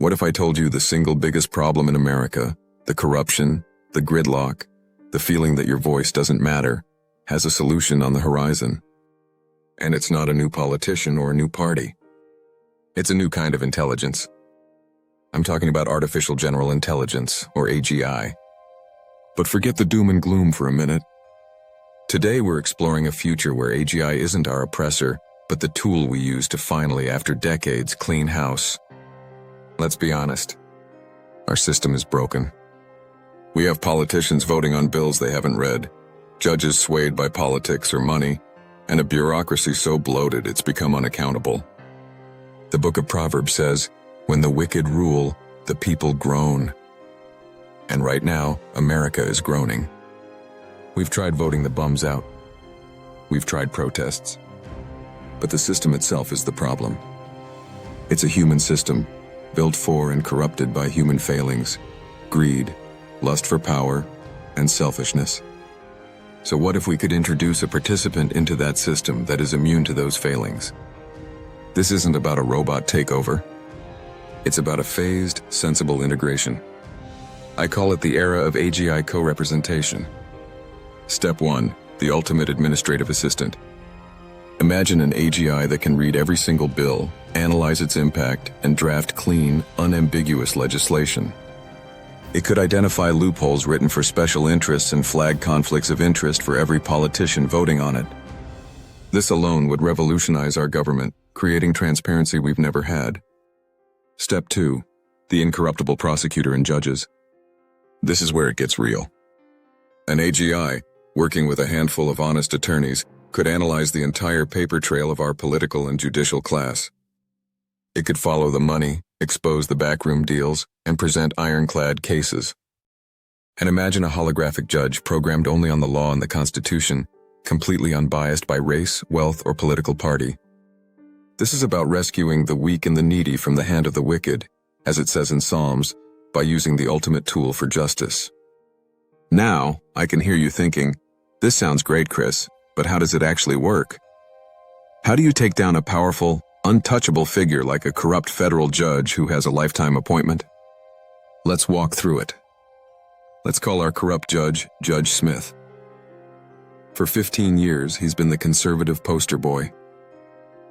What if I told you the single biggest problem in America, the corruption, the gridlock, the feeling that your voice doesn't matter, has a solution on the horizon? And it's not a new politician or a new party. It's a new kind of intelligence. I'm talking about artificial general intelligence, or AGI. But forget the doom and gloom for a minute. Today we're exploring a future where AGI isn't our oppressor, but the tool we use to finally, after decades, clean house. Let's be honest. Our system is broken. We have politicians voting on bills they haven't read, judges swayed by politics or money, and a bureaucracy so bloated it's become unaccountable. The book of Proverbs says, "When the wicked rule, the people groan." And right now, America is groaning. We've tried voting the bums out. We've tried protests. But the system itself is the problem. It's a human system, built for and corrupted by human failings, greed, lust for power, and selfishness. So what if we could introduce a participant into that system that is immune to those failings? This isn't about a robot takeover. It's about a phased, sensible integration. I call it the era of AGI co-representation. Step 1, the ultimate administrative assistant. Imagine an AGI that can read every single bill, analyze its impact, and draft clean, unambiguous legislation. It could identify loopholes written for special interests and flag conflicts of interest for every politician voting on it. This alone would revolutionize our government, creating transparency we've never had. Step 2, the incorruptible prosecutor and judges. This is where it gets real. An AGI, working with a handful of honest attorneys, could analyze the entire paper trail of our political and judicial class. It could follow the money, expose the backroom deals, and present ironclad cases. And imagine a holographic judge programmed only on the law and the Constitution, completely unbiased by race, wealth, or political party. This is about rescuing the weak and the needy from the hand of the wicked, as it says in Psalms, by using the ultimate tool for justice. Now, I can hear you thinking, this sounds great, Chris, but how does it actually work? How do you take down a powerful, untouchable figure like a corrupt federal judge who has a lifetime appointment? Let's walk through it. Let's call our corrupt judge, Judge Smith. For 15 years, he's been the conservative poster boy.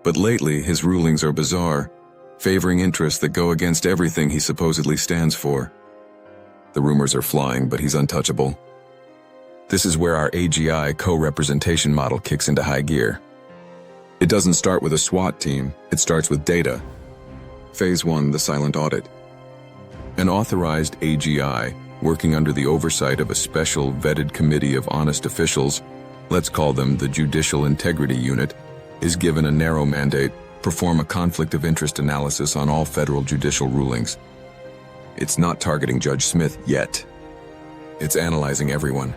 But lately, his rulings are bizarre, favoring interests that go against everything he supposedly stands for. The rumors are flying, but he's untouchable. This is where our AGI co-representation model kicks into high gear. It doesn't start with a SWAT team, it starts with data. Phase 1, the silent audit. An authorized AGI, working under the oversight of a special vetted committee of honest officials, let's call them the Judicial Integrity Unit, is given a narrow mandate: perform a conflict of interest analysis on all federal judicial rulings. It's not targeting Judge Smith yet. It's analyzing everyone.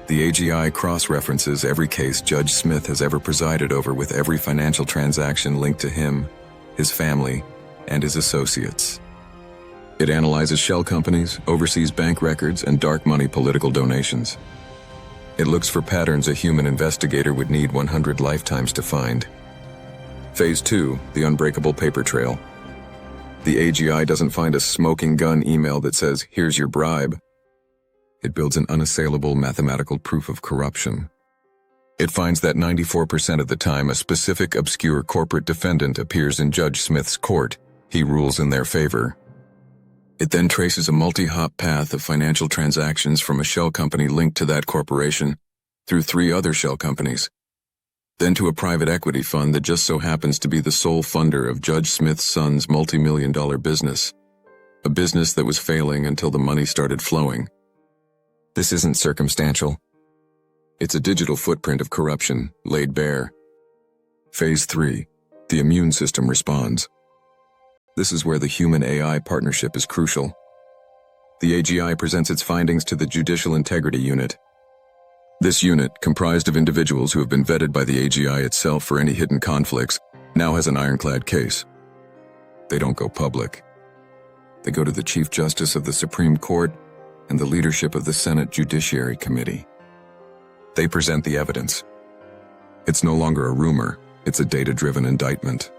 The AGI cross-references every case Judge Smith has ever presided over with every financial transaction linked to him, his family, and his associates. It analyzes shell companies, oversees bank records, and dark money political donations. It looks for patterns a human investigator would need 100 lifetimes to find. Phase 2, the unbreakable paper trail. The AGI doesn't find a smoking gun email that says, "Here's your bribe." It builds an unassailable mathematical proof of corruption. It finds that 94% of the time a specific obscure corporate defendant appears in Judge Smith's court, he rules in their favor. It then traces a multi-hop path of financial transactions from a shell company linked to that corporation, through 3 other shell companies, then to a private equity fund that just so happens to be the sole funder of Judge Smith's son's multi-million-dollar business, a business that was failing until the money started flowing. This isn't circumstantial. It's a digital footprint of corruption, laid bare. Phase 3, the immune system responds. This is where the human-AI partnership is crucial. The AGI presents its findings to the Judicial Integrity Unit. This unit, comprised of individuals who have been vetted by the AGI itself for any hidden conflicts, now has an ironclad case. They don't go public. They go to the Chief Justice of the Supreme Court and the leadership of the Senate Judiciary Committee. They present the evidence. It's no longer a rumor, it's a data-driven indictment.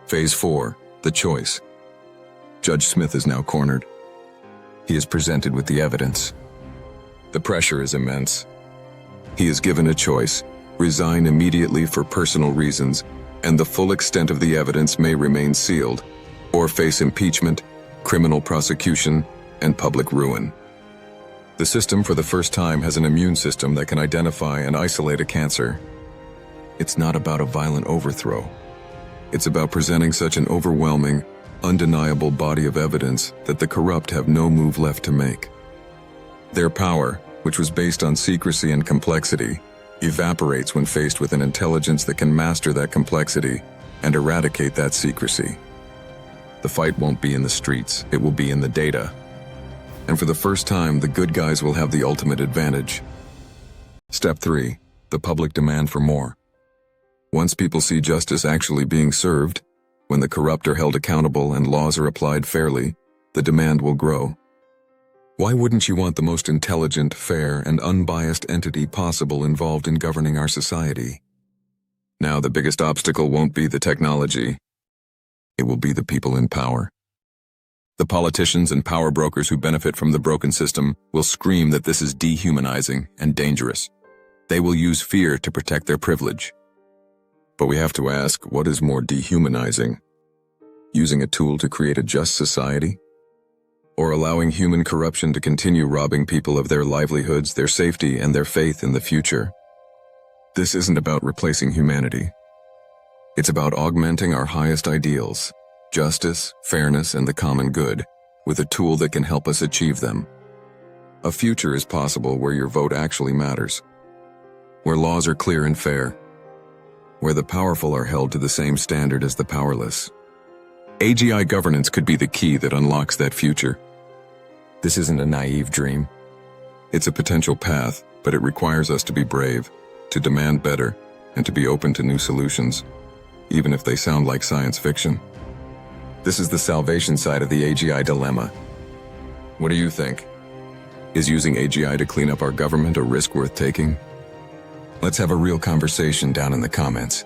Phase 4, the choice. Judge Smith is now cornered. He is presented with the evidence. The pressure is immense. He is given a choice: resign immediately for personal reasons, and the full extent of the evidence may remain sealed, or face impeachment, criminal prosecution, and public ruin. The system for the first time has an immune system that can identify and isolate a cancer. It's not about a violent overthrow. It's about presenting such an overwhelming, undeniable body of evidence that the corrupt have no move left to make. Their power, which was based on secrecy and complexity, evaporates when faced with an intelligence that can master that complexity and eradicate that secrecy. The fight won't be in the streets, it will be in the data. And for the first time, the good guys will have the ultimate advantage. Step 3. The public demand for more. Once people see justice actually being served, when the corrupt are held accountable and laws are applied fairly, the demand will grow. Why wouldn't you want the most intelligent, fair, and unbiased entity possible involved in governing our society? Now, the biggest obstacle won't be the technology. It will be the people in power. The politicians and power brokers who benefit from the broken system will scream that this is dehumanizing and dangerous. They will use fear to protect their privilege. But we have to ask, what is more dehumanizing? Using a tool to create a just society? Or allowing human corruption to continue robbing people of their livelihoods, their safety, and their faith in the future? This isn't about replacing humanity. It's about augmenting our highest ideals: justice, fairness, and the common good, with a tool that can help us achieve them. A future is possible where your vote actually matters, where laws are clear and fair, where the powerful are held to the same standard as the powerless. AGI governance could be the key that unlocks that future. This isn't a naive dream. It's a potential path, but it requires us to be brave, to demand better, and to be open to new solutions, even if they sound like science fiction. This is the salvation side of the AGI dilemma. What do you think? Is using AGI to clean up our government a risk worth taking? Let's have a real conversation down in the comments.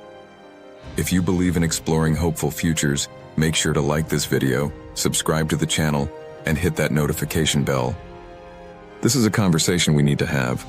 If you believe in exploring hopeful futures, make sure to like this video, subscribe to the channel, and hit that notification bell. This is a conversation we need to have.